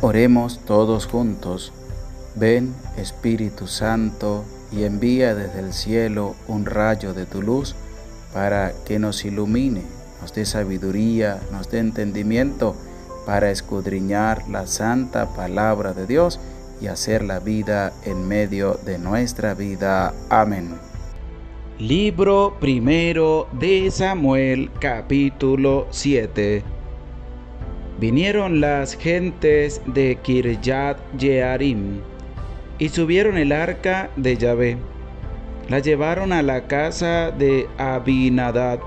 Oremos todos juntos. Ven, Espíritu Santo, y envía desde el cielo un rayo de tu luz para que nos ilumine, nos dé sabiduría, nos dé entendimiento para escudriñar la santa palabra de Dios y hacer la vida en medio de nuestra vida. Amén. Libro primero de Samuel, capítulo 7. Vinieron las gentes de Kirjat Jearim y subieron el arca de Yahvé. La llevaron a la casa de Abinadab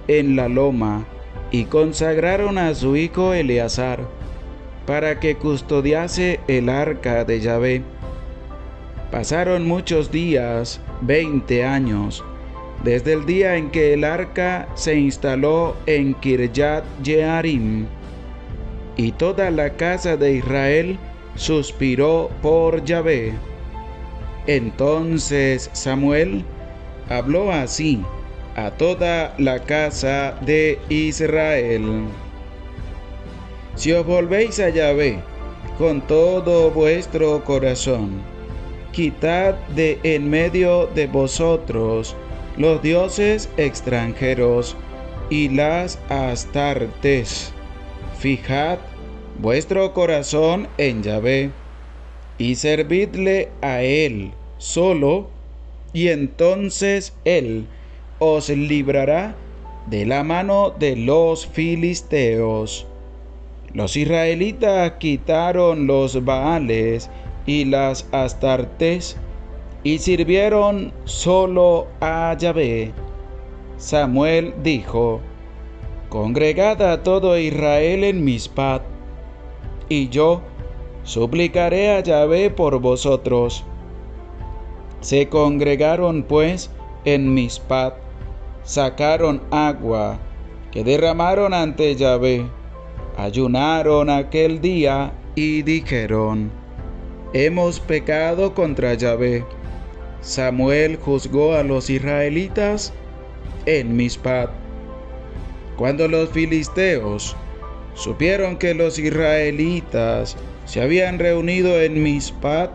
en la loma y consagraron a su hijo Eleazar para que custodiase el arca de Yahvé. Pasaron muchos días, 20 años, desde el día en que el arca se instaló en Kirjat Jearim, y toda la casa de Israel suspiró por Yahvé. Entonces Samuel habló así a toda la casa de Israel: Si os volvéis a Yahvé con todo vuestro corazón, quitad de en medio de vosotros los dioses extranjeros y las astartes. Fijad vuestro corazón en Yahvé y servidle a Él solo, y entonces Él os librará de la mano de los filisteos. Los israelitas quitaron los Baales y las astartes y sirvieron solo a Yahvé. Samuel dijo: Congregad a todo Israel en Mizpat, y yo suplicaré a Yahvé por vosotros. Se congregaron pues en Mizpat, sacaron agua que derramaron ante Yahvé, ayunaron aquel día y dijeron: Hemos pecado contra Yahvé. Samuel juzgó a los israelitas en Mizpat. Cuando los filisteos supieron que los israelitas se habían reunido en Mizpat,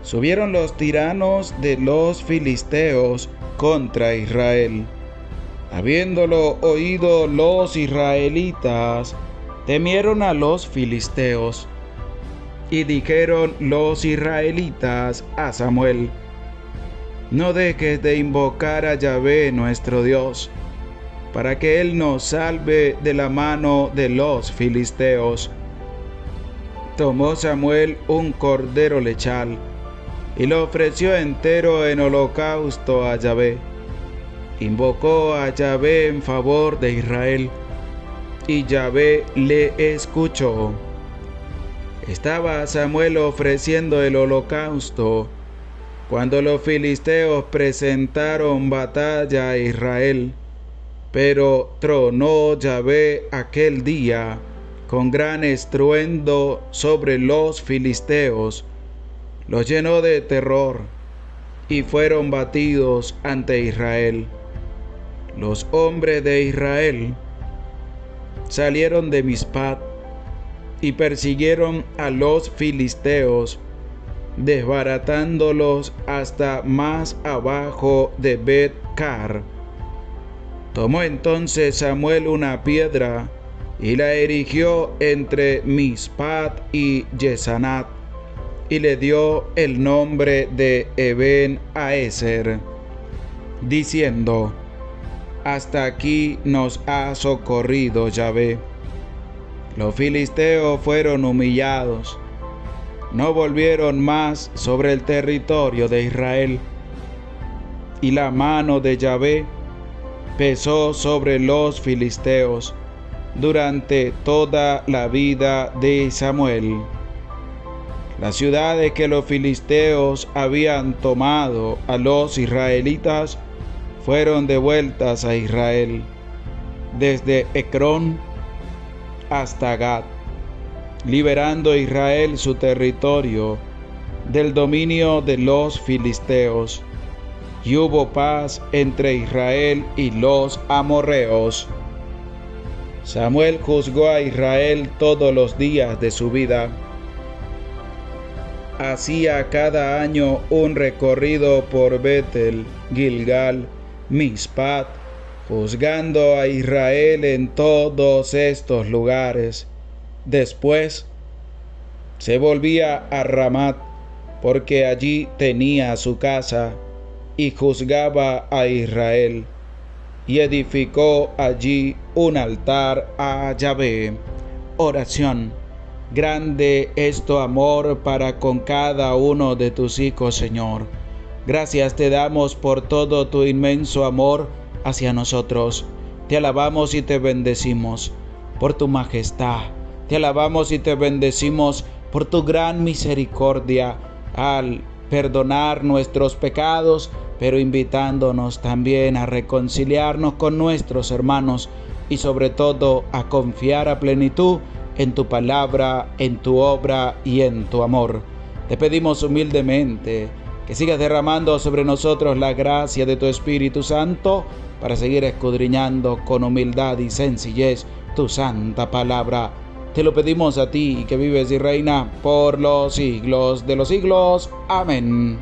subieron los tiranos de los filisteos contra Israel. Habiéndolo oído los israelitas, temieron a los filisteos. Y dijeron los israelitas a Samuel: No dejes de invocar a Yahvé nuestro Dios, para que Él nos salve de la mano de los filisteos. Tomó Samuel un cordero lechal y lo ofreció entero en holocausto a Yahvé. Invocó a Yahvé en favor de Israel, y Yahvé le escuchó. Estaba Samuel ofreciendo el holocausto cuando los filisteos presentaron batalla a Israel. Pero tronó Yahvé aquel día con gran estruendo sobre los filisteos, los llenó de terror, y fueron batidos ante Israel. Los hombres de Israel salieron de Mizpat y persiguieron a los filisteos, desbaratándolos hasta más abajo de Bet-car. Tomó entonces Samuel una piedra y la erigió entre Mizpat y Yesanat, y le dio el nombre de Eben-Aezer, diciendo: Hasta aquí nos ha socorrido Yahvé. Los filisteos fueron humillados, no volvieron más sobre el territorio de Israel, y la mano de Yahvé pesó sobre los filisteos durante toda la vida de Samuel. Las ciudades que los filisteos habían tomado a los israelitas fueron devueltas a Israel, desde Ecrón hasta Gat, liberando Israel su territorio del dominio de los filisteos. Y hubo paz entre Israel y los amorreos. Samuel juzgó a Israel todos los días de su vida, hacía cada año un recorrido por Betel, Gilgal, Mispat, juzgando a Israel en todos estos lugares. Después se volvía a Ramat, porque allí tenía su casa, y juzgaba a Israel, y edificó allí un altar a Yahvé. Oración. Grande es tu amor para con cada uno de tus hijos, Señor. Gracias te damos por todo tu inmenso amor hacia nosotros. Te alabamos y te bendecimos por tu majestad. Te alabamos y te bendecimos por tu gran misericordia al perdonar nuestros pecados, pero invitándonos también a reconciliarnos con nuestros hermanos y sobre todo a confiar a plenitud en tu palabra, en tu obra y en tu amor. Te pedimos humildemente que sigas derramando sobre nosotros la gracia de tu Espíritu Santo para seguir escudriñando con humildad y sencillez tu santa palabra. Te lo pedimos a ti, que vives y reina por los siglos de los siglos. Amén.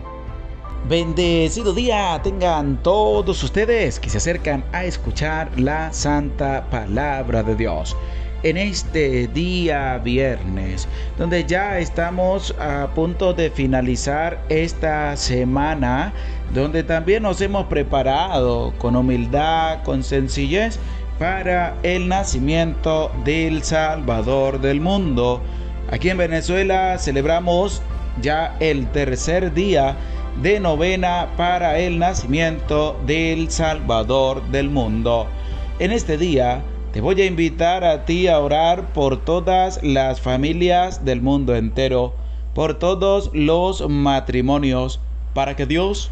Bendecido día tengan todos ustedes que se acercan a escuchar la santa palabra de Dios. En este día viernes, donde ya estamos a punto de finalizar esta semana, donde también nos hemos preparado con humildad, con sencillez, para el nacimiento del Salvador del mundo. Aquí en Venezuela celebramos ya el tercer día de novena para el nacimiento del Salvador del mundo. En este día te voy a invitar a ti a orar por todas las familias del mundo entero, por todos los matrimonios, para que Dios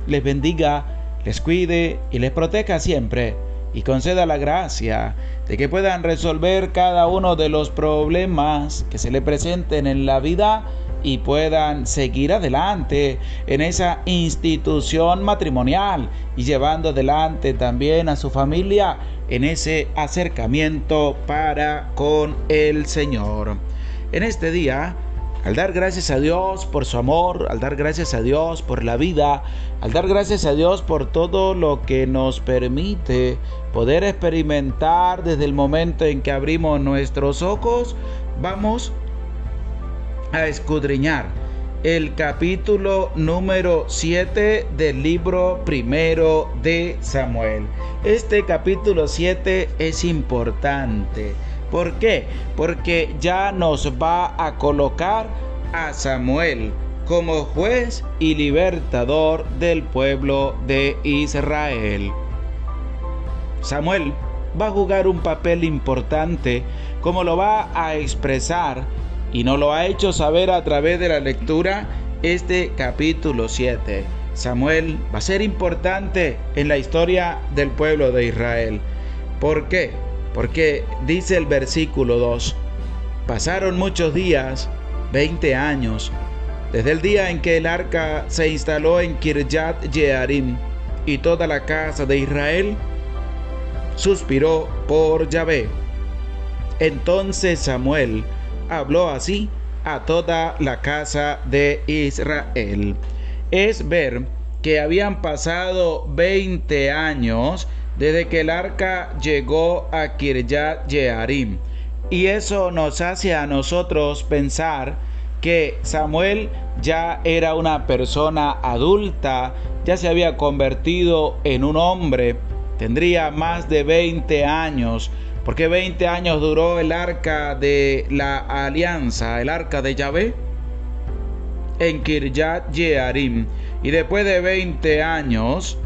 les bendiga, les cuide y les proteja siempre, y conceda la gracia de que puedan resolver cada uno de los problemas que se le presenten en la vida y puedan seguir adelante en esa institución matrimonial y llevando adelante también a su familia en ese acercamiento para con el Señor. En este día, al dar gracias a Dios por su amor, al dar gracias a Dios por la vida, al dar gracias a Dios por todo lo que nos permite poder experimentar desde el momento en que abrimos nuestros ojos, vamos a escudriñar el capítulo número 7 del libro primero de Samuel. Este capítulo 7 es importante. ¿Por qué? Porque ya nos va a colocar a Samuel como juez y libertador del pueblo de Israel. Samuel va a jugar un papel importante, como lo va a expresar y nos lo ha hecho saber a través de la lectura este capítulo 7. Samuel va a ser importante en la historia del pueblo de Israel. ¿Por qué? Porque dice el versículo 2, pasaron muchos días, 20 años, desde el día en que el arca se instaló en Kirjat Jearim, y toda la casa de Israel suspiró por Yahvé. Entonces Samuel habló así a toda la casa de Israel. Es ver que habían pasado 20 años desde que el arca llegó a Kirjat Jearim. Y eso nos hace a nosotros pensar que Samuel ya era una persona adulta, ya se había convertido en un hombre, tendría más de 20 años, porque 20 años duró el arca de la alianza, el arca de Yahvé, en Kirjat Jearim. Y después de 20 años,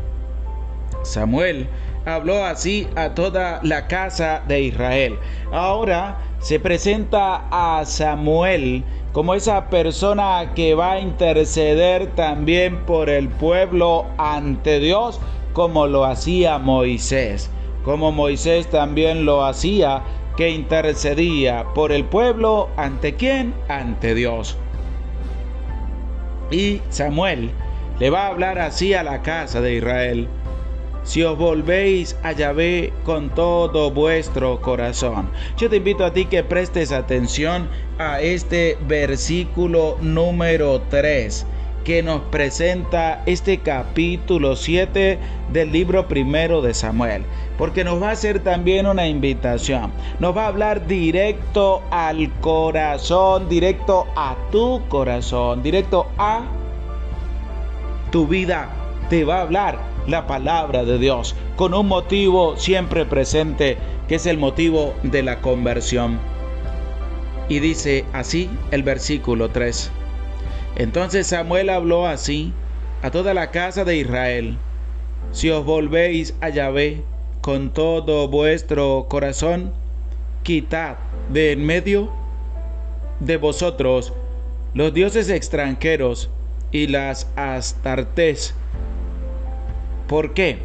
Samuel habló así a toda la casa de Israel. Ahora se presenta a Samuel como esa persona que va a interceder también por el pueblo ante Dios, como lo hacía Moisés. Como Moisés también lo hacía, que intercedía por el pueblo, ¿ante quién? Ante Dios. Y Samuel le va a hablar así a la casa de Israel. si os volvéis a Yahvé con todo vuestro corazón. Yo te invito a ti que prestes atención a este versículo número 3, que nos presenta este capítulo 7 del libro primero de Samuel, porque nos va a hacer también una invitación, nos va a hablar directo al corazón, directo a tu corazón, directo a tu vida. Te va a hablar la palabra de Dios con un motivo siempre presente, que es el motivo de la conversión. Y dice así el versículo 3. Entonces Samuel habló así a toda la casa de Israel: si os volvéis a Yahvé con todo vuestro corazón, quitad de en medio de vosotros los dioses extranjeros y las astartés. ¿Por qué?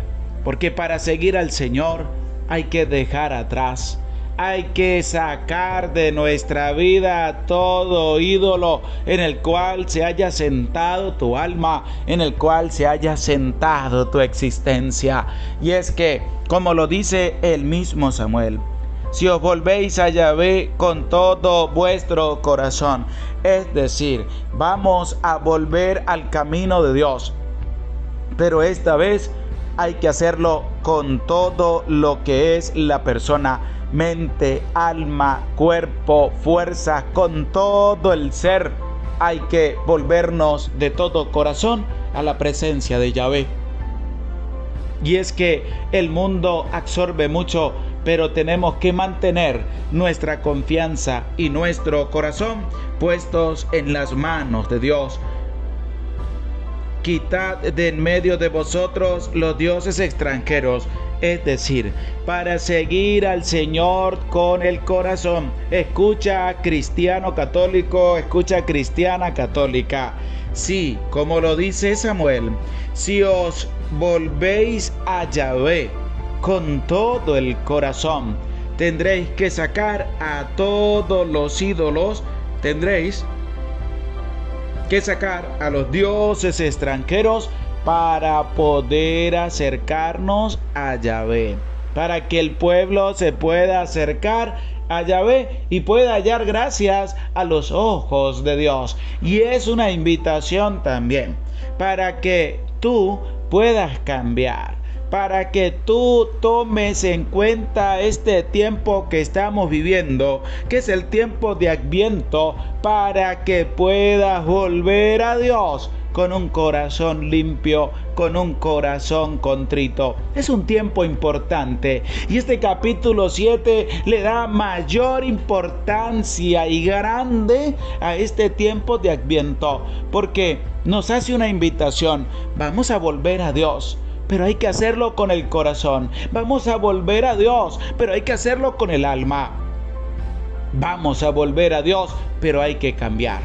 Porque para seguir al Señor hay que dejar atrás, hay que sacar de nuestra vida todo ídolo en el cual se haya sentado tu alma, en el cual se haya sentado tu existencia. Y es que, como lo dice el mismo Samuel, si os volvéis a Yahvé con todo vuestro corazón, es decir, vamos a volver al camino de Dios, pero esta vez hay que hacerlo con todo lo que es la persona: mente, alma, cuerpo, fuerza, con todo el ser. Hay que volvernos de todo corazón a la presencia de Yahvé. Y es que el mundo absorbe mucho, pero tenemos que mantener nuestra confianza y nuestro corazón puestos en las manos de Dios. Quitad de en medio de vosotros los dioses extranjeros, es decir, para seguir al Señor con el corazón. Escucha, cristiano católico, escucha, cristiana católica. Sí, como lo dice Samuel, si os volvéis a Yahvé con todo el corazón, tendréis que sacar a todos los ídolos, tendréis que sacar a los dioses extranjeros para poder acercarnos a Yahvé, para que el pueblo se pueda acercar a Yahvé y pueda hallar gracias a los ojos de Dios. Y es una invitación también para que tú puedas cambiar, para que tú tomes en cuenta este tiempo que estamos viviendo, que es el tiempo de Adviento, para que puedas volver a Dios con un corazón limpio, con un corazón contrito. Es un tiempo importante y este capítulo 7 le da mayor importancia y grande a este tiempo de Adviento, porque nos hace una invitación: vamos a volver a Dios, pero hay que hacerlo con el corazón. Vamos a volver a Dios, pero hay que hacerlo con el alma. Vamos a volver a Dios, pero hay que cambiar.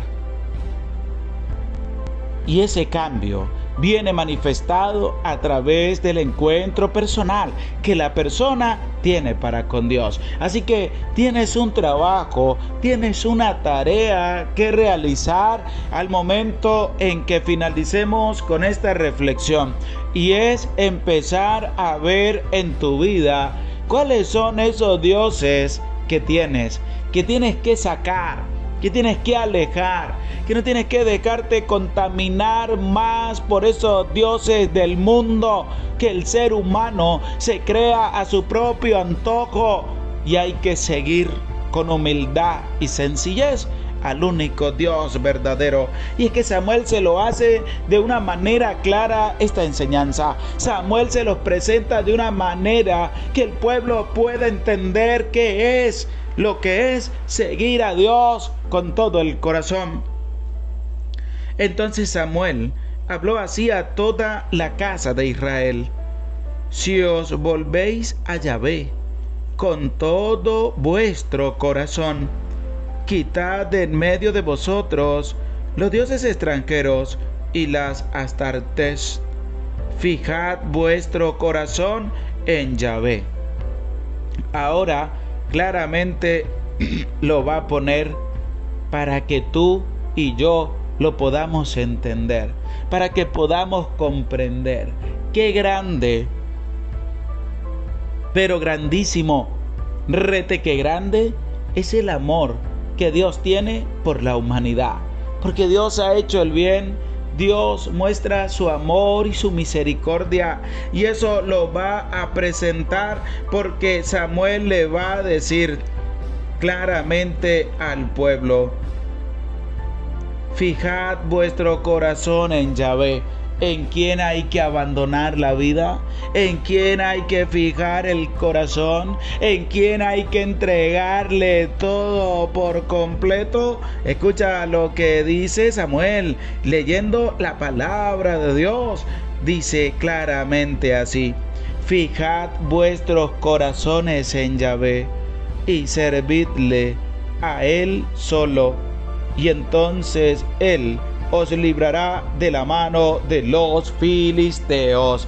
Y ese cambio viene manifestado a través del encuentro personal que la persona tiene para con Dios. Así que tienes un trabajo, tienes una tarea que realizar al momento en que finalicemos con esta reflexión, y es empezar a ver en tu vida cuáles son esos dioses que tienes que sacar, que tienes que alejar, que no tienes que dejarte contaminar más por esos dioses del mundo, que el ser humano se crea a su propio antojo, y hay que seguir con humildad y sencillez al único Dios verdadero. Y es que Samuel se lo hace de una manera clara esta enseñanza. Samuel se los presenta de una manera que el pueblo pueda entender qué es lo que es seguir a Dios con todo el corazón. Entonces Samuel habló así a toda la casa de Israel: si os volvéis a Yahvé con todo vuestro corazón, quitad de en medio de vosotros los dioses extranjeros y las astartés. Fijad vuestro corazón en Yahvé. Ahora claramente lo va a poner para que tú y yo lo podamos entender, para que podamos comprender qué grande pero grandísimo, rete que grande es el amor que Dios tiene por la humanidad. Porque Dios ha hecho el bien, Dios muestra su amor y su misericordia, y eso lo va a presentar porque Samuel le va a decir claramente al pueblo: fijad vuestro corazón en Yahvé. ¿En quién hay que abandonar la vida? ¿En quién hay que fijar el corazón? ¿En quién hay que entregarle todo por completo? Escucha lo que dice Samuel, leyendo la palabra de Dios. Dice claramente así: fijad vuestros corazones en Yahvé y servidle a Él solo, y entonces Él os librará de la mano de los filisteos.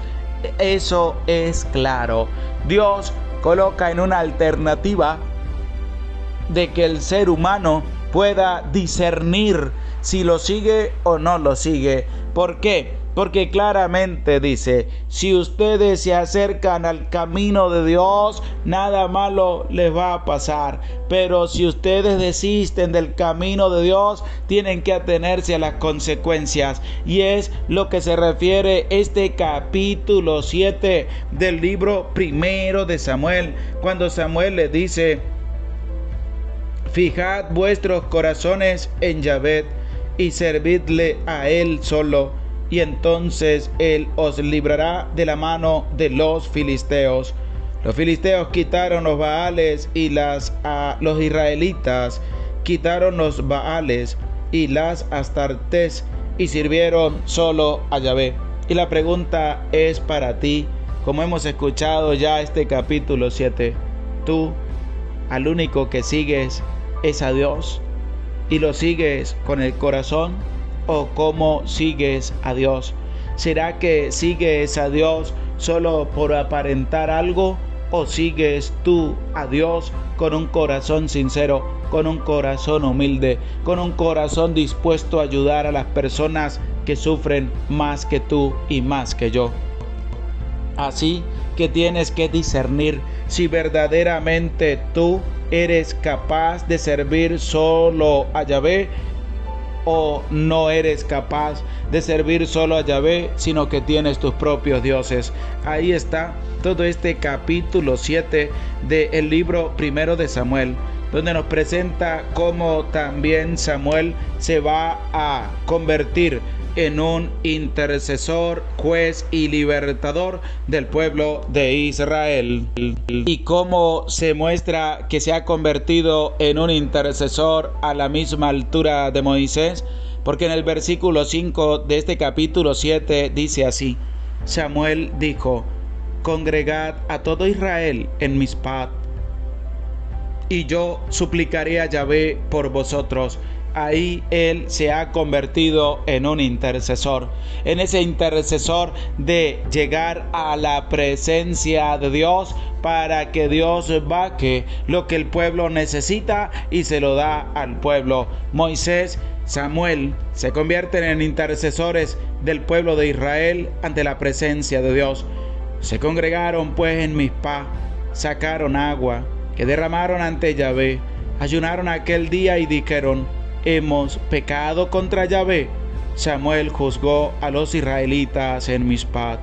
Eso es claro. Dios coloca en una alternativa de que el ser humano pueda discernir si lo sigue o no lo sigue. ¿Por qué? Porque claramente dice: si ustedes se acercan al camino de Dios, nada malo les va a pasar. Pero si ustedes desisten del camino de Dios, tienen que atenerse a las consecuencias. Y es lo que se refiere este capítulo 7 del libro primero de Samuel, cuando Samuel le dice: fijad vuestros corazones en Yahvé y servidle a Él solo, y entonces Él os librará de la mano de los filisteos. Los filisteos quitaron los Baales y los israelitas quitaron los Baales y las Astartes y sirvieron solo a Yahvé. Y la pregunta es para ti, como hemos escuchado ya este capítulo 7, ¿tú al único que sigues es a Dios y lo sigues con el corazón? ¿O cómo sigues a Dios? ¿Será que sigues a Dios solo por aparentar algo? ¿O sigues tú a Dios con un corazón sincero, con un corazón humilde, con un corazón dispuesto a ayudar a las personas que sufren más que tú y más que yo? Así que tienes que discernir si verdaderamente tú eres capaz de servir solo a Yahvé, o no eres capaz de servir solo a Yahvé, sino que tienes tus propios dioses. Ahí está todo este capítulo 7 del libro primero de Samuel, donde nos presenta cómo también Samuel se va a convertir en un intercesor, juez y libertador del pueblo de Israel. Y cómo se muestra que se ha convertido en un intercesor a la misma altura de Moisés, porque en el versículo 5 de este capítulo 7 dice así: Samuel dijo: congregad a todo Israel en Mizpah, y yo suplicaré a Yahvé por vosotros. Ahí él se ha convertido en un intercesor, en ese intercesor de llegar a la presencia de Dios para que Dios vaque lo que el pueblo necesita y se lo da al pueblo. Moisés, Samuel se convierten en intercesores del pueblo de Israel ante la presencia de Dios. Se congregaron pues en Mizpah, sacaron agua que derramaron ante Yahvé, ayunaron aquel día y dijeron: hemos pecado contra Yahvé. Samuel juzgó a los israelitas en Mizpah.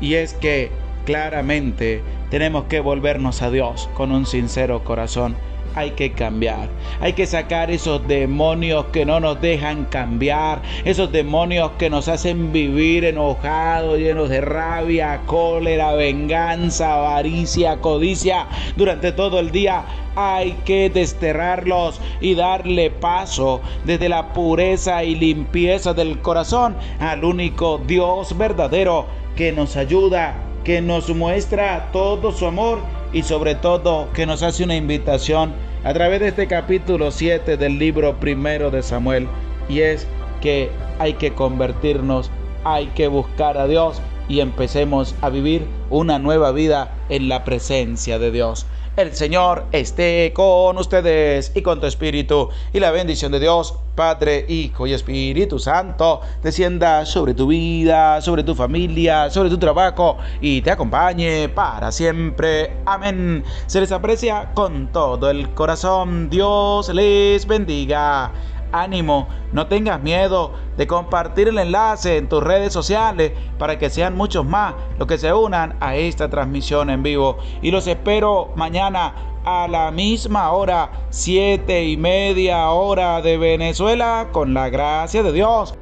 Y es que claramente tenemos que volvernos a Dios con un sincero corazón. Hay que cambiar, hay que sacar esos demonios que no nos dejan cambiar, esos demonios que nos hacen vivir enojados, llenos de rabia, cólera, venganza, avaricia, codicia durante todo el día. Hay que desterrarlos y darle paso desde la pureza y limpieza del corazón al único Dios verdadero que nos ayuda, que nos muestra todo su amor y sobre todo que nos hace una invitación a través de este capítulo 7 del libro primero de Samuel, y es que hay que convertirnos, hay que buscar a Dios y empecemos a vivir una nueva vida en la presencia de Dios. El Señor esté con ustedes y con tu espíritu, y la bendición de Dios, Padre, Hijo y Espíritu Santo, descienda sobre tu vida, sobre tu familia, sobre tu trabajo y te acompañe para siempre. Amén. Se les aprecia con todo el corazón. Dios les bendiga. Ánimo, no tengas miedo de compartir el enlace en tus redes sociales para que sean muchos más los que se unan a esta transmisión en vivo. Y los espero mañana a la misma hora, 7:30 hora de Venezuela, con la gracia de Dios.